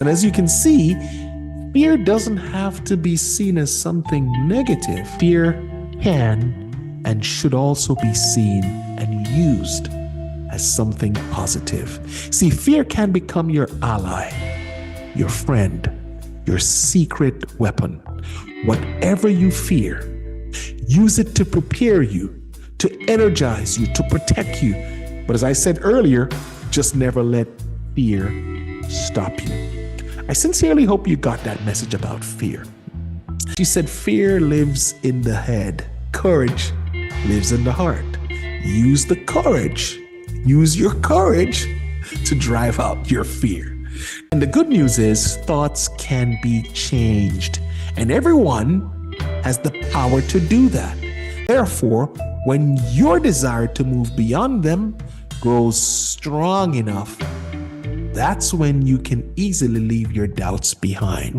And as you can see, fear doesn't have to be seen as something negative. Fear can and should also be seen and used as something positive. See, fear can become your ally, your friend, your secret weapon. Whatever you fear, use it to prepare you, to energize you, to protect you. But as I said earlier, just never let fear stop you. I sincerely hope you got that message about fear. She said, fear lives in the head. Courage lives in the heart. Use the courage. Use your courage to drive out your fear. And the good news is thoughts can be changed, and everyone has the power to do that. Therefore, when your desire to move beyond them grows strong enough, that's when you can easily leave your doubts behind.